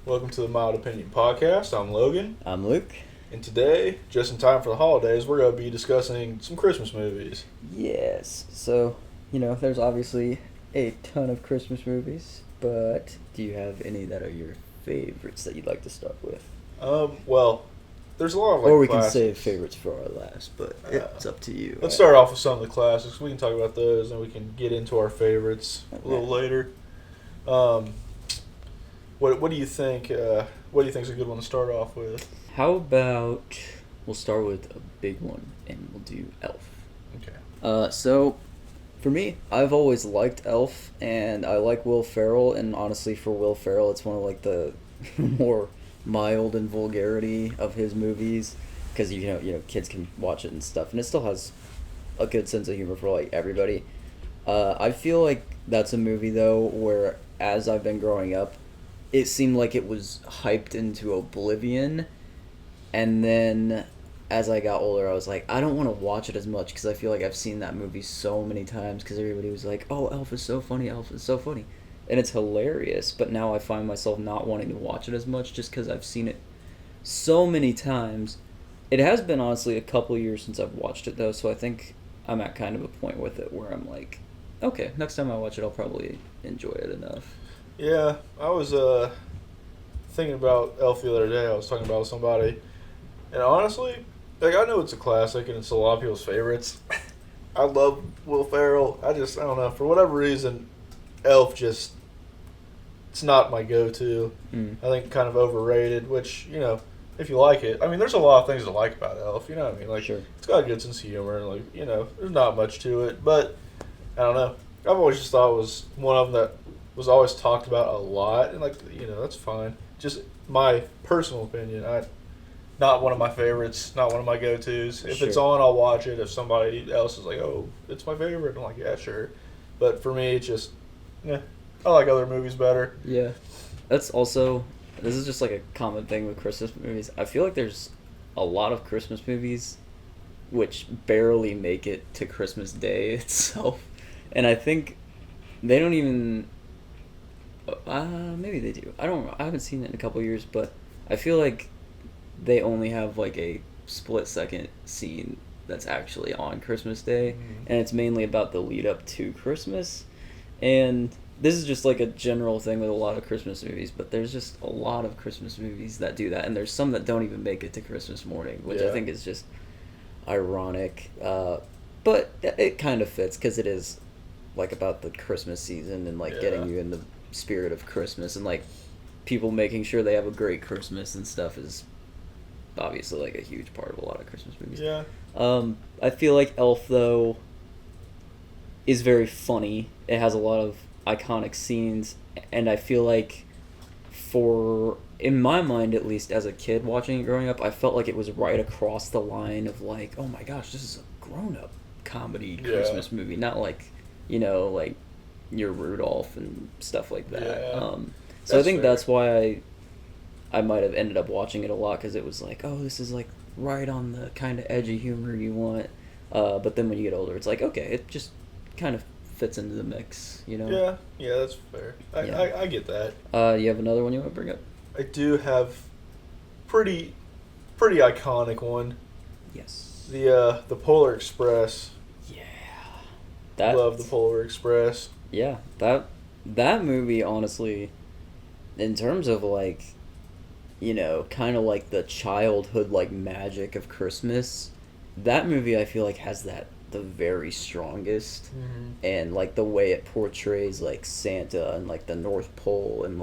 Welcome to the Mild Opinion Podcast. I'm Logan, I'm Luke. and today, just in time for the holidays, we're going to be discussing some Christmas movies. Yes. So, there's obviously a ton of Christmas movies, but do you have any that are your favorites that you'd like to start with? Well, there's a lot of Or we classics. can save favorites for our last, but it's up to you. Let's start off with some of the classics. We can talk about those, and we can get into our favorites a little later. What do you think? What do you think is a good one to start off with? How about we'll start with a big one, and we'll do Elf. Okay. So, for me, I've always liked Elf, and I like Will Ferrell, and honestly, for Will Ferrell, it's one of the more mild in vulgarity of his movies, because kids can watch it and stuff, and it still has a good sense of humor for everybody. I feel like that's a movie though where, as I've been growing up, it seemed like it was hyped into oblivion, and then as I got older, I was like, I don't want to watch it as much because I feel like I've seen that movie so many times because everybody was like, oh, Elf is so funny, Elf is so funny. And it's hilarious, but now I find myself not wanting to watch it as much just because I've seen it so many times. It has been, honestly, a couple years since I've watched it, though, so I think I'm at kind of a point with it where I'm like, okay, next time I watch it, I'll probably enjoy it enough. Yeah, I was thinking about Elf the other day. I was talking about it with somebody, and honestly, I know it's a classic and it's a lot of people's favorites. I love Will Ferrell. I don't know, for whatever reason, Elf just, it's not my go-to. I think kind of overrated, which, if you like it, I mean, there's a lot of things to like about Elf, you know what I mean? Sure. It's got a good sense of humor, and, there's not much to it, but, I don't know. I've always just thought it was one of them that was always talked about a lot, and, that's fine. Just my personal opinion. Not one of my favorites, not one of my go-tos. If it's on, I'll watch it. If somebody else is like, oh, it's my favorite, I'm like, yeah, sure. But for me, it's just, I like other movies better. Yeah. This is just a common thing with Christmas movies. I feel like there's a lot of Christmas movies which barely make it to Christmas Day itself. And I think they don't even, maybe they do. I don't know. I haven't seen it in a couple years, but I feel like they only have a split-second scene that's actually on Christmas Day, and it's mainly about the lead up to Christmas. And this is just a general thing with a lot of Christmas movies, but there's just a lot of Christmas movies that do that, and there's some that don't even make it to Christmas morning, which I think is just ironic. But it kind of fits because it is about the Christmas season and getting you in the spirit of Christmas, and people making sure they have a great Christmas and stuff is obviously a huge part of a lot of Christmas movies. Yeah. I feel like Elf though is very funny. It has a lot of iconic scenes, and I feel like in my mind at least as a kid watching it growing up, I felt like it was right across the line of oh my gosh, this is a grown-up comedy Christmas movie, not your Rudolph and stuff like that. Yeah. So I think that's why I might have ended up watching it a lot, because it was oh, this is right on the kind of edgy humor you want. But then when you get older, it's okay, it just kind of fits into the mix, Yeah, that's fair. I get that. You have another one you want to bring up? I do have pretty iconic one. Yes. The Polar Express. Yeah. Love the Polar Express. Yeah, that movie, honestly, in terms of kind of the childhood magic of Christmas, that movie I feel has the very strongest, and the way it portrays Santa and the North Pole and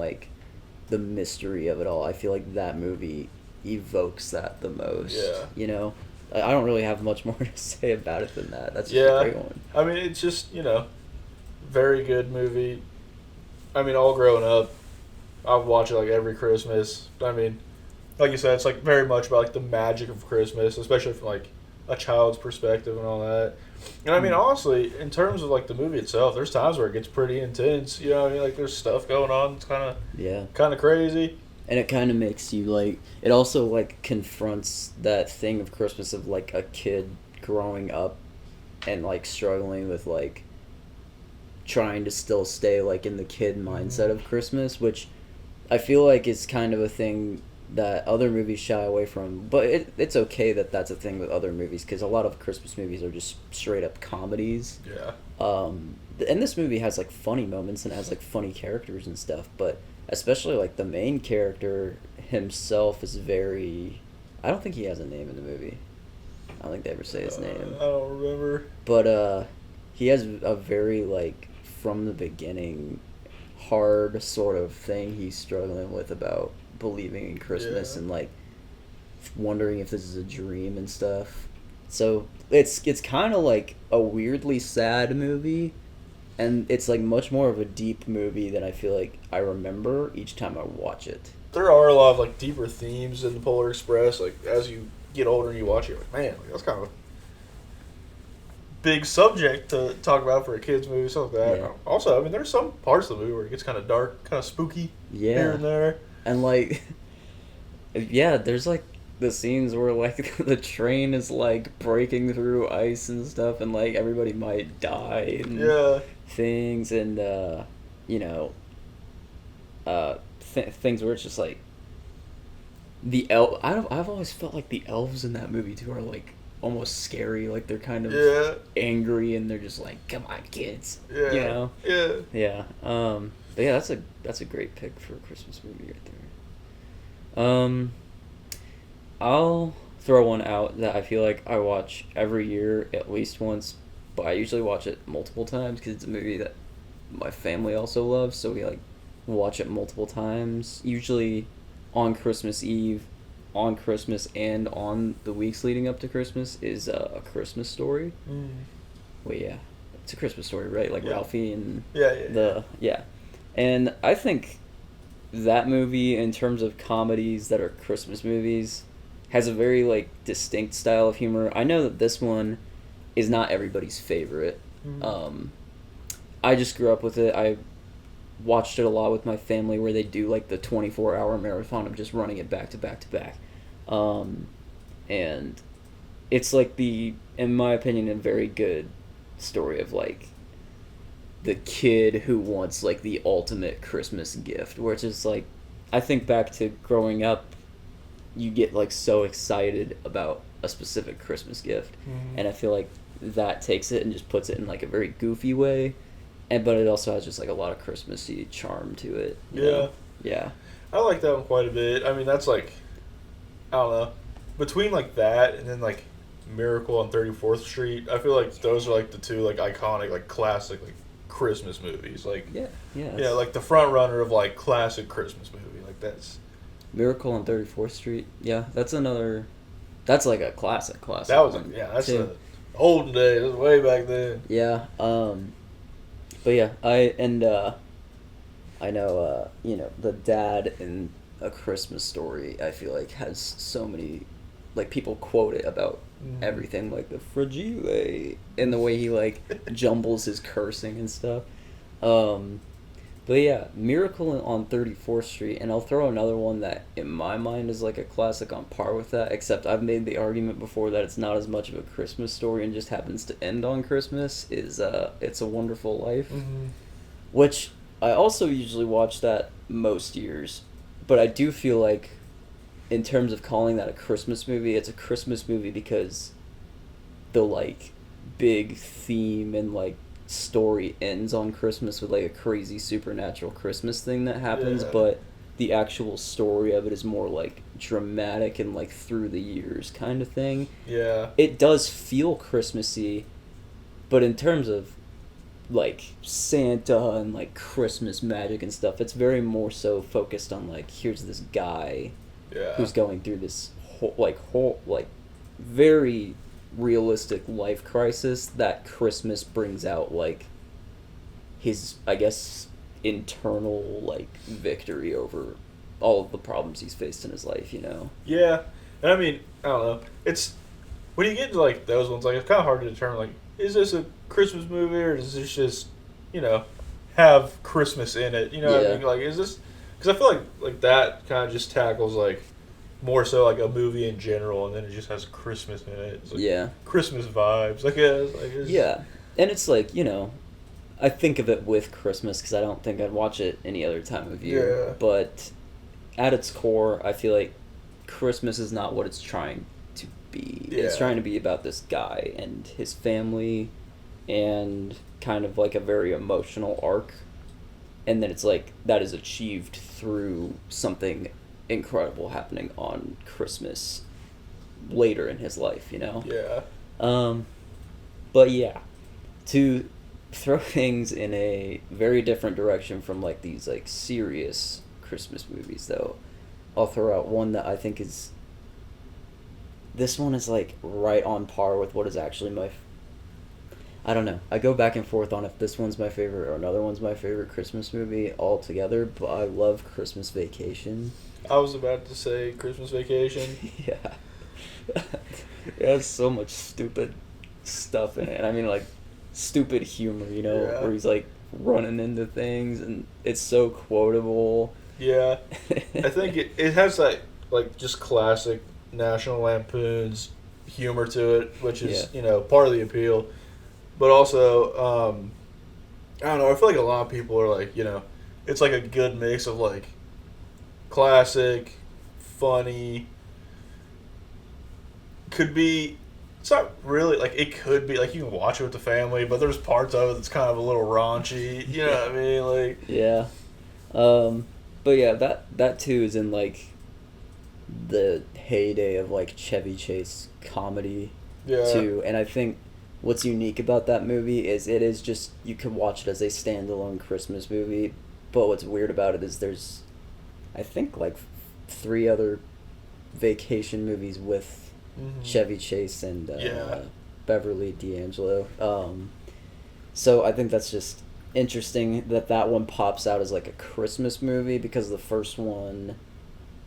the mystery of it all. I feel that movie evokes that the most. Yeah. I don't really have much more to say about it than that. That's just a great one. I mean, it's just, very good movie. I mean, all growing up, I would watch it every Christmas. I mean, like you said, it's very much about the magic of Christmas, especially from a child's perspective and all that. And I mean, honestly, in terms of the movie itself, there's times where it gets pretty intense. You know what I mean? There's stuff going on. It's kind of crazy. And it kind of makes you it also confronts that thing of Christmas of a kid growing up and struggling with trying to still stay in the kid mindset of Christmas, which I feel like it's kind of a thing that other movies shy away from, but it's okay that that's a thing with other movies because a lot of Christmas movies are just straight up comedies. Yeah. And this movie has like funny moments and has like funny characters and stuff, but especially like the main character himself is very. I don't think he has a name in the movie. I don't think they ever say his name. I don't remember. But he has a very like from the beginning hard sort of thing he's struggling with about believing in Christmas and like wondering if this is a dream and stuff. So it's kind of like a weirdly sad movie, and it's like much more of a deep movie than I feel like I remember each time I watch it. There are a lot of like deeper themes in the Polar Express. Like as you get older and you watch it, you're like, man, like, that's kind of a big subject to talk about for a kids movie, something like that. Yeah. Also, I mean, there's some parts of the movie where it gets kind of dark, kind of spooky here and there. And like, yeah, there's like the scenes where like the train is like breaking through ice and stuff, and like everybody might die and things, and you know, things where it's just like I've always felt like the elves in that movie too are like almost scary, like they're kind of angry and they're just like, come on kids, you know. But yeah, that's a great pick for a Christmas movie right there. I'll throw one out that I feel like I watch every year at least once, but I usually watch it multiple times because it's a movie that my family also loves, so we like watch it multiple times, usually on Christmas Eve, on Christmas, and on the weeks leading up to Christmas is A Christmas Story. Well, yeah, it's A Christmas Story, right? Like Ralphie and and I think that movie, in terms of comedies that are Christmas movies, has a very like distinct style of humor. I know that this one is not everybody's favorite. I just grew up with it. I watched it a lot with my family, where they do like the 24-hour marathon of just running it back to back to back. And it's like in my opinion, a very good story of like the kid who wants like the ultimate Christmas gift, where it's just like, I think back to growing up, you get like so excited about a specific Christmas gift, and I feel like that takes it and just puts it in like a very goofy way, but it also has just like a lot of Christmassy charm to it. You know? Yeah. I like that one quite a bit. I mean, that's like, I don't know, between like that and then like Miracle on 34th Street, I feel like those are like the two like iconic, like classic like Christmas movies. Like like the front runner of like classic Christmas movie. Like that's Miracle on 34th Street. Yeah, that's like a classic. That was like, that's the olden days. That was way back then. Yeah. But yeah, I know, you know, the dad in A Christmas Story, I feel like has so many, like people quote it about everything, like the fragile, and the way he like jumbles his cursing and stuff. But yeah, Miracle on 34th Street, and I'll throw another one that in my mind is like a classic on par with that, except I've made the argument before that it's not as much of a Christmas story and just happens to end on Christmas, is It's a Wonderful Life, which I also usually watch that most years, but I do feel like in terms of calling that a Christmas movie, it's a Christmas movie because the like big theme and like story ends on Christmas with like a crazy supernatural Christmas thing that happens, but the actual story of it is more like dramatic and like through the years kind of thing. It does feel Christmassy, but in terms of like Santa and like Christmas magic and stuff, it's very more so focused on like, here's this guy who's going through this whole very realistic life crisis that Christmas brings out, like his, I guess, internal like victory over all of the problems he's faced in his life, you know. And I mean, I don't know, it's when you get into like those ones, like it's kind of hard to determine like, is this a Christmas movie or does this just, you know, have Christmas in it, you know what I mean? Like, is this, because I feel like that kind of just tackles like more so like a movie in general, and then it just has Christmas in it. It's like Christmas vibes, I guess. Like and it's like, you know, I think of it with Christmas because I don't think I'd watch it any other time of year. Yeah. But at its core, I feel like Christmas is not what it's trying to be. Yeah. It's trying to be about this guy and his family and kind of like a very emotional arc. And then it's like that is achieved through something incredible happening on Christmas later in his life, you know? Yeah. But yeah, to throw things in a very different direction from like these like serious Christmas movies though, I'll throw out one that I think is, this one is like right on par with what is actually I don't know. I go back and forth on if this one's my favorite or another one's my favorite Christmas movie altogether, but I love Christmas Vacation. I was about to say Christmas Vacation. Yeah. It has so much stupid stuff in it. And I mean, like, stupid humor, you know, Yeah. where he's, like, running into things, and it's so quotable. Yeah. I think it has that, like, just classic National Lampoon's humor to it, which is, Yeah. you know, part of the appeal. But also, I don't know, I feel like a lot of people are like, you know, it's like a good mix of, like, classic, funny, could be, it's not really, like, it could be, like, you can watch it with the family, but there's parts of it that's kind of a little raunchy, you know what I mean, like. Yeah. But yeah, that too is in, like, the heyday of, like, Chevy Chase comedy, Yeah. too. And I think what's unique about that movie is it is just, you can watch it as a standalone Christmas movie, but what's weird about it is there's, I think, like, 3 other vacation movies with Chevy Chase and Yeah. Beverly D'Angelo. So I think that's just interesting that one pops out as like a Christmas movie, because the first one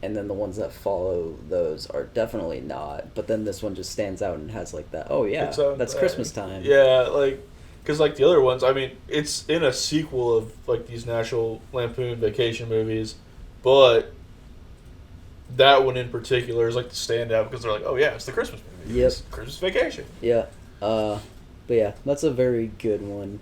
and then the ones that follow those are definitely not. But then this one just stands out and has like that, oh yeah, Its own that's thing. Christmas time. Yeah, like, because, like, the other ones, I mean, it's in a sequel of, like, these National Lampoon vacation movies, but that one in particular is, like, the standout because they're like, oh, yeah, it's the Christmas movie. Yep. It's Christmas Vacation. Yeah. But yeah, that's a very good one.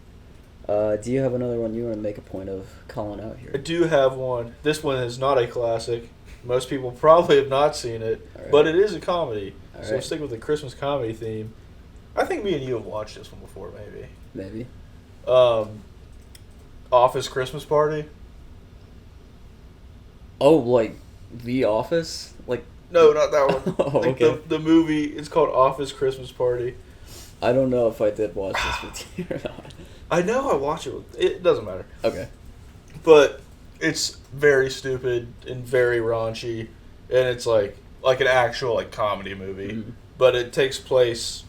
Do you have another one you want to make a point of calling out I here? do have one. This one is not a classic. Most people probably have not seen it, All right. but it is a comedy. All So right. stick with the Christmas comedy theme. I think me and you have watched this one before, maybe. Maybe. Office Christmas Party. Oh, like The Office? Like, No, not that one. Oh, Like okay. the movie, it's called Office Christmas Party. I don't know if I did watch this with you or not. I know I watch it. It doesn't matter. Okay. But it's very stupid and very raunchy, and it's like an actual, like, comedy movie. Mhm. But it takes place,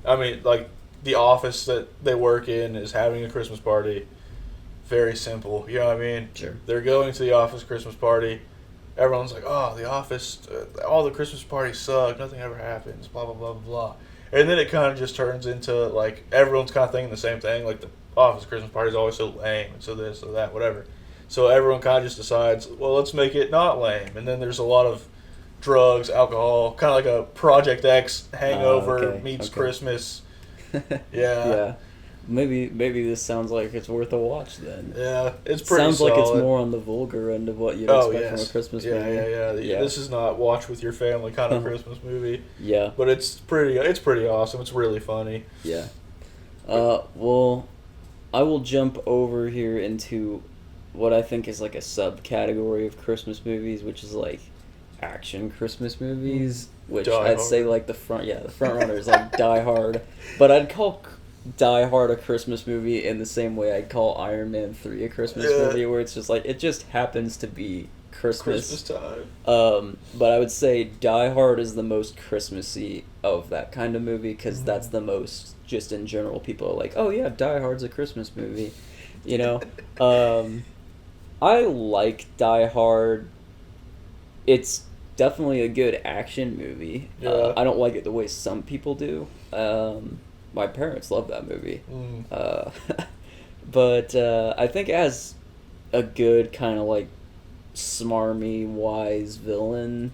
I mean, like, the office that they work in is having a Christmas party. Very simple, you know what I mean? Sure. They're going to the office Christmas party. Everyone's like, oh, the office, all the Christmas parties suck. Nothing ever happens, blah, blah, blah, blah, blah. And then it kind of just turns into, like, everyone's kind of thinking the same thing. Like, the office Christmas party is always so lame, and so this, so that, whatever. So everyone kind of just decides, well, let's make it not lame. And then there's a lot of drugs, alcohol, kind of like a Project X hangover okay, meets okay. Christmas. Yeah. Yeah. Maybe this sounds like it's worth a watch then. Yeah, it's pretty Sounds solid. like it's more on the vulgar end of what you'd Oh, expect yes. from a Christmas yeah, movie. Yeah. This is not watch with your family kind of Christmas movie. Yeah. But it's pretty awesome. It's really funny. Yeah. Well, I will jump over here into what I think is like a subcategory of Christmas movies, which is like action Christmas movies, which Die I'd say Hard. like the front runner is like Die Hard, but I'd call Die Hard a Christmas movie in the same way I'd call Iron Man 3 a Christmas Yeah. movie, where it's just like it just happens to be Christmas time. But I would say Die Hard is the most Christmassy of that kind of movie, because that's the most, just in general, people are like, oh yeah, Die Hard's a Christmas movie, you know? I like Die Hard. It's definitely a good action movie. Yeah. I don't like it the way some people do. My parents love that movie. But I think it has a good kind of like smarmy, wise villain.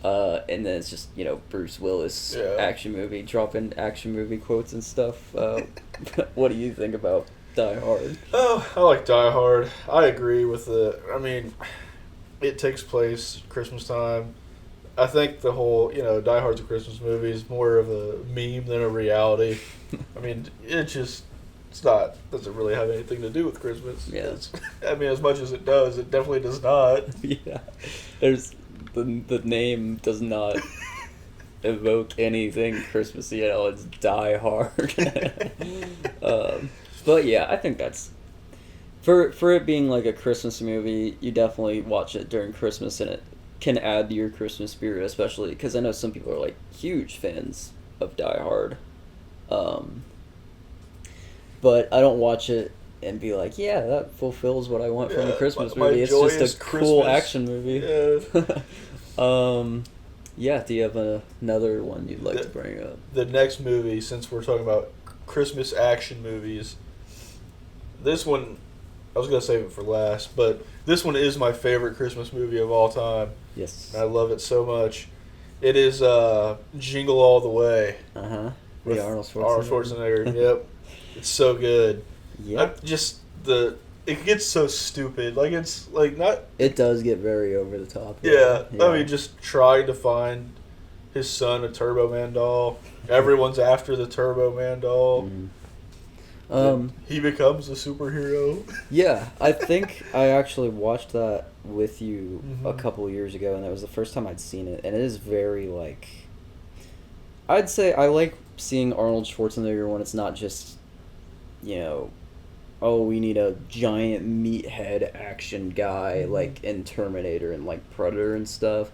And then it's just, you know, Bruce Willis Yeah. action movie, dropping action movie quotes and stuff. What do you think about Die Hard. Oh, I like Die Hard. I agree with the. I mean, it takes place Christmas time. I think the whole, Die Hard's a Christmas movie is more of a meme than a reality. I mean, it's not, doesn't really have anything to do with Christmas. Yeah. I mean, as much as it does, it definitely does not. Yeah. There's, the name does not evoke anything Christmassy at all. It's Die Hard. But yeah, I think that's, for it being like a Christmas movie, you definitely watch it during Christmas and it can add to your Christmas spirit, especially because I know some people are like huge fans of Die Hard. But I don't watch it and be like, yeah, that fulfills what I want from a Christmas movie. It's just a cool action movie. Yeah. Yeah, do you have another one you'd like to bring up? The next movie, since we're talking about Christmas action movies, this one, I was going to save it for last, but this one is my favorite Christmas movie of all time. Yes. I love it so much. It is Jingle All The Way. Uh-huh. With Arnold Schwarzenegger. Yep. It's so good. Yep. It gets so stupid. Like, it's like not. It does get very over the top. Yeah. I mean, just trying to find his son a Turbo Man doll. Everyone's after the Turbo Man doll. He becomes a superhero. Yeah, I think I actually watched that with you a couple of years ago, and that was the first time I'd seen it, and it is very, like, I'd say I like seeing Arnold Schwarzenegger when it's not just, oh, we need a giant meathead action guy, like in Terminator and, like, Predator and stuff,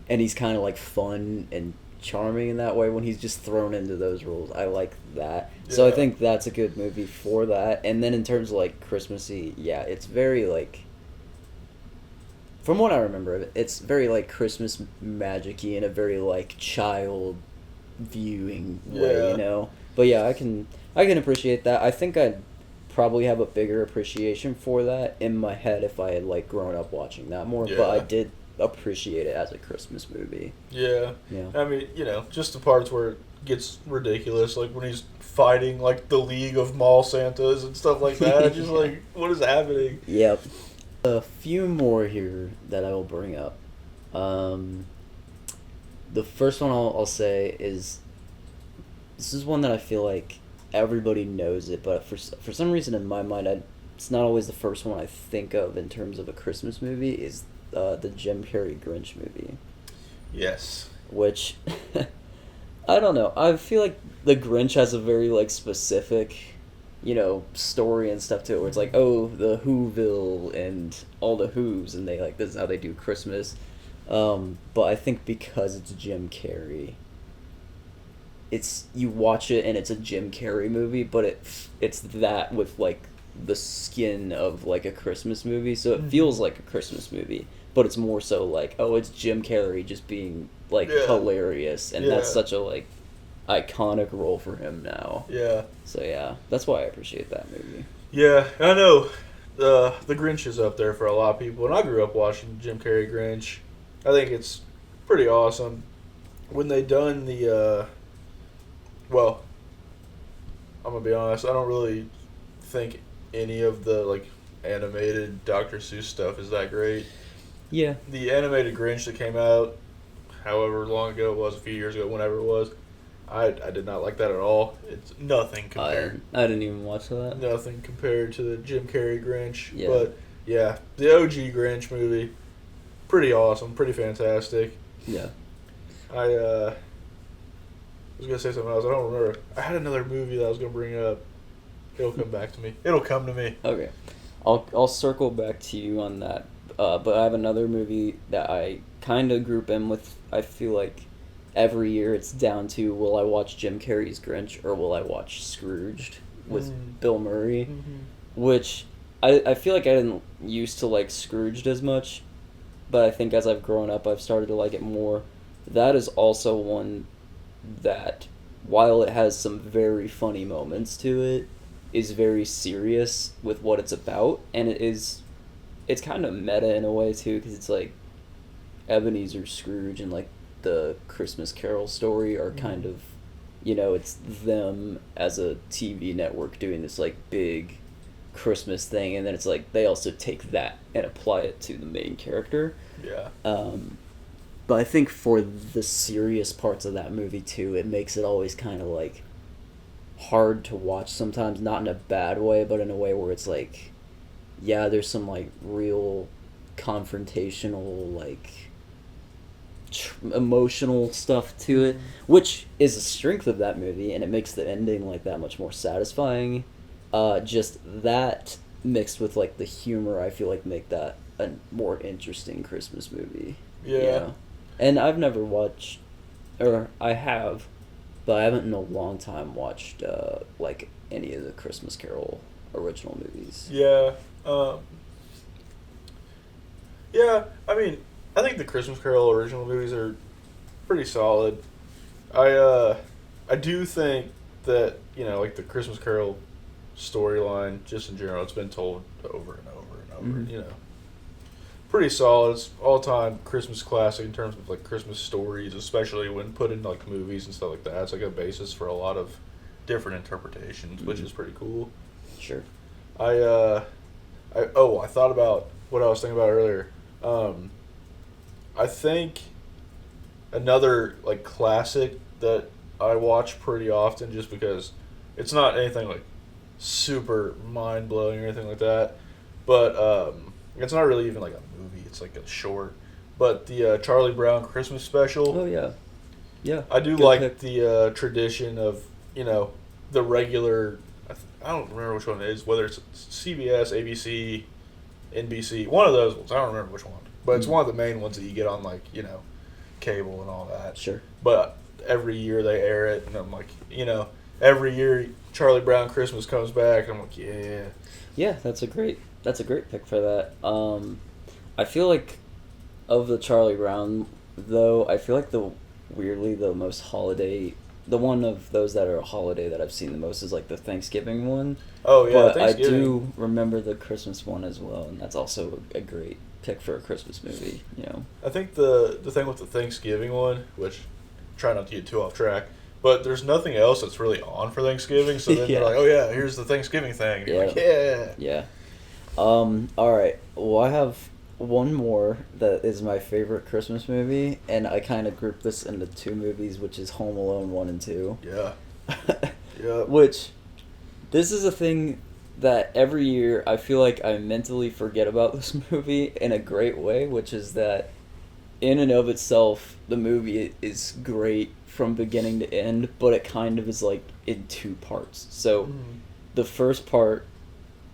and he's kind of, like, fun and charming in that way when he's just thrown into those roles. I like that. Yeah. So I think that's a good movie for that. And then in terms of, like, Christmassy, yeah, it's very, like, from what I remember of it, it's very, like, Christmas magic-y in a very, like, child viewing way, But yeah, I can appreciate that. I think I'd probably have a bigger appreciation for that in my head if I had, like, grown up watching that more. Yeah. But I did appreciate it as a Christmas movie. Yeah. I mean, just the parts where it gets ridiculous, like when he's fighting like the League of Mall Santas and stuff like that. Just like, what is happening? Yep. A few more here that I will bring up. The first one I'll say is, this is one that I feel like everybody knows it, but for some reason in my mind, it's not always the first one I think of in terms of a Christmas movie, is the Jim Carrey Grinch movie. Yes. Which, I don't know. I feel like the Grinch has a very, like, specific, story and stuff to it, where it's like, oh, the Whoville and all the Whos, and they, like, this is how they do Christmas. But I think because it's Jim Carrey, you watch it and it's a Jim Carrey movie, but it's that with, like, the skin of, like, a Christmas movie, so it feels like a Christmas movie, but it's more so like, oh, it's Jim Carrey just being, like, hilarious, and that's such a, like, iconic role for him now. Yeah. So yeah, that's why I appreciate that movie. Yeah, I know the Grinch is up there for a lot of people, and I grew up watching Jim Carrey Grinch. I think it's pretty awesome. When they done the, well, I'm gonna be honest, I don't really think any of the, like, animated Dr. Seuss stuff is that great. Yeah. The animated Grinch that came out, however long ago it was, a few years ago, whenever it was, I did not like that at all. It's nothing compared. I didn't even watch that. Nothing compared to the Jim Carrey Grinch. Yeah. But, yeah, the OG Grinch movie, pretty awesome, pretty fantastic. Yeah. I was going to say something else. I don't remember. I had another movie that I was going to bring up. It'll come back to me. It'll come to me. Okay. I'll circle back to you on that. But I have another movie that I kind of group in with, I feel like every year it's down to, will I watch Jim Carrey's Grinch or will I watch Scrooged with Bill Murray? Mm-hmm. Which I feel like I didn't used to like Scrooged as much, but I think as I've grown up I've started to like it more. That is also one that, while it has some very funny moments to it, is very serious with what it's about, and it's kind of meta in a way too, because it's like Ebenezer Scrooge and like the Christmas Carol story are kind of, it's them as a TV network doing this like big Christmas thing, and then it's like they also take that and apply it to the main character. Yeah. But I think for the serious parts of that movie too, it makes it always kind of like hard to watch sometimes, not in a bad way, but in a way where it's like, yeah, there's some like real confrontational, like emotional stuff to it, which is a strength of that movie, and it makes the ending like that much more satisfying. Just that mixed with like the humor, I feel like make that a more interesting Christmas movie. Yeah. And I've never watched, or I have, but I haven't in a long time watched like any of the Christmas Carol original movies. Yeah. Yeah, I mean, I think the Christmas Carol original movies are pretty solid. I do think that, you know, like the Christmas Carol storyline, just in general, it's been told over and over and over, Mm-hmm. you know. Pretty solid. It's all-time Christmas classic in terms of, like, Christmas stories, especially when put in, like, movies and stuff like that. It's, like, a basis for a lot of different interpretations, which is pretty cool. Sure. I thought about what I was thinking about earlier. I think another like classic that I watch pretty often, just because it's not anything like super mind blowing or anything like that, but it's not really even like a movie. It's like a short. But the Charlie Brown Christmas special. Oh yeah, yeah. I do Good like pick. the tradition of, you know, the regular. I don't remember which one it is. Whether it's CBS, ABC, NBC, one of those ones. I don't remember which one, but it's one of the main ones that you get on, like, you know, cable and all that. Sure. But every year they air it, and I'm like, you know, every year Charlie Brown Christmas comes back, and I'm like, yeah. Yeah, that's a great pick for that. I feel like of the Charlie Brown though, I feel like the most holiday, the one of those that are a holiday that I've seen the most is like the Thanksgiving one. Oh yeah, But Thanksgiving. I do remember the Christmas one as well, and that's also a great pick for a Christmas movie, you know. I think the thing with the Thanksgiving one, which try not to get too off track, but there's nothing else that's really on for Thanksgiving, so then Yeah. they're like, oh yeah, here's the Thanksgiving thing. And you're like, yeah. Yeah. All right. Well, I have one more that is my favorite Christmas movie, and I kind of group this into two movies, which is Home Alone 1 and 2. Yeah. Yeah. Which, this is a thing that every year I feel like I mentally forget about this movie in a great way, which is that in and of itself, the movie is great from beginning to end, but it kind of is like in two parts. So, the first part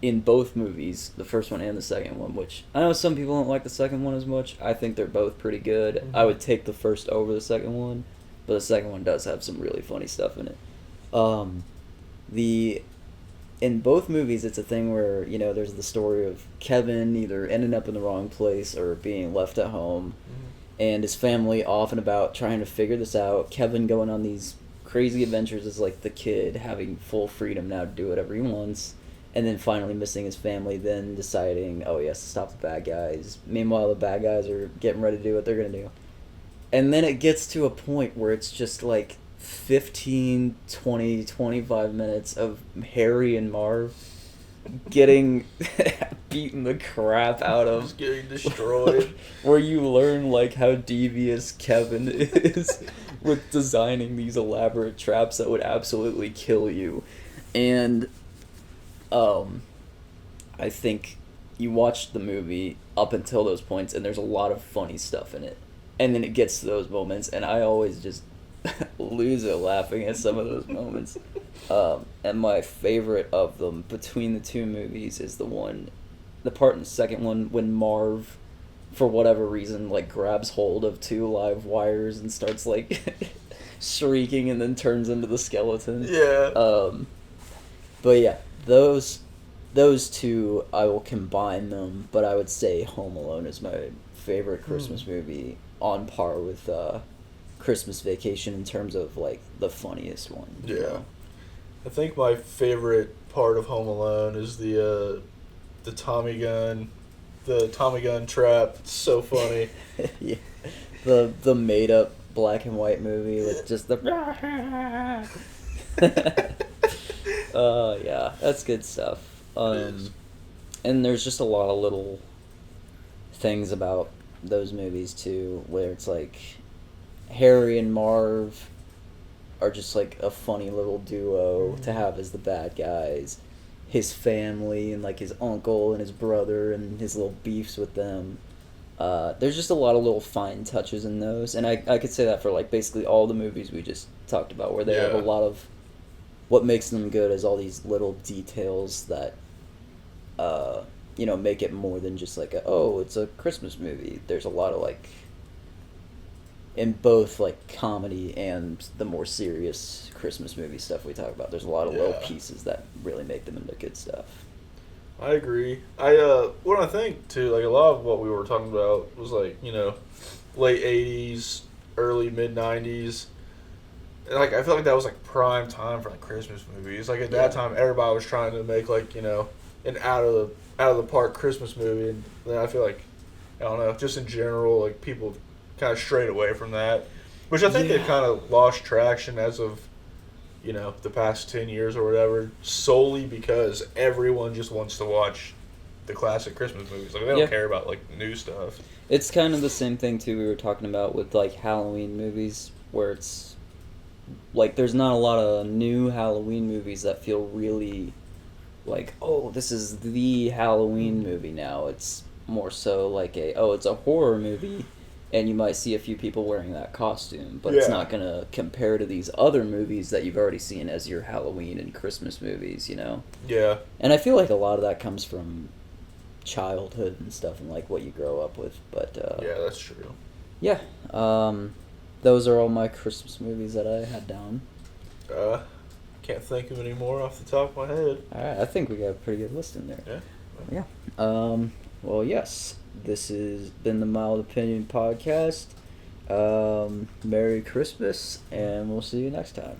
in both movies, the first one and the second one, which I know some people don't like the second one as much. I think they're both pretty good. Mhm. I would take the first over the second one, but the second one does have some really funny stuff in it. In both movies, it's a thing where, you know, there's the story of Kevin either ending up in the wrong place or being left at home, and his family off and about trying to figure this out. Kevin going on these crazy adventures as like the kid, having full freedom now to do whatever he wants, and then finally missing his family, then deciding, oh, he has to stop the bad guys. Meanwhile, the bad guys are getting ready to do what they're going to do. And then it gets to a point where it's just like 15, 20, 25 minutes of Harry and Marv getting beaten the crap out of. Just getting destroyed. Where you learn like how devious Kevin is with designing these elaborate traps that would absolutely kill you. And I think you watch the movie up until those points, and there's a lot of funny stuff in it. And then it gets to those moments, and I always just lose it laughing at some of those moments. And my favorite of them between the two movies is the part in the second one when Marv, for whatever reason, like grabs hold of two live wires and starts like shrieking and then turns into the skeleton. Yeah. But yeah, those two, I will combine them, but I would say Home Alone is my favorite Christmas movie, on par with Christmas Vacation in terms of like the funniest one. Yeah. You know? I think my favorite part of Home Alone is the Tommy gun trap. It's so funny. Yeah. The made up black and white movie with just the yeah, that's good stuff. is. And there's just a lot of little things about those movies too, where it's like Harry and Marv are just like a funny little duo to have as the bad guys. His family and like his uncle and his brother and his little beefs with them. There's just a lot of little fine touches in those, and I could say that for like basically all the movies we just talked about, where they have a lot of what makes them good is all these little details that make it more than just like it's a Christmas movie. There's a lot of like in both like comedy and the more serious Christmas movie stuff we talk about. There's a lot of little pieces that really make them into good stuff. I agree. What I think too, like a lot of what we were talking about was like, late 80s, early mid 90s. Like I feel like that was like prime time for like Christmas movies. Like at that time everybody was trying to make like, an out of the park Christmas movie, and then I feel like I don't know, just in general, like people kind of strayed away from that, which I think they've kind of lost traction as of the past 10 years or whatever, solely because everyone just wants to watch the classic Christmas movies. Like, they don't care about, like, new stuff. It's kind of the same thing, too, we were talking about with, like, Halloween movies, where it's, like, there's not a lot of new Halloween movies that feel really, like, this is the Halloween movie now. It's more so like it's a horror movie, and you might see a few people wearing that costume, but it's not going to compare to these other movies that you've already seen as your Halloween and Christmas movies, Yeah. And I feel like a lot of that comes from childhood and stuff and, like, what you grow up with, but... yeah, that's true. Yeah. Those are all my Christmas movies that I had down. Can't think of any more off the top of my head. Alright, I think we got a pretty good list in there. Yeah. Yeah. Well, yes. This has been the Mild Opinion Podcast. Merry Christmas, and we'll see you next time.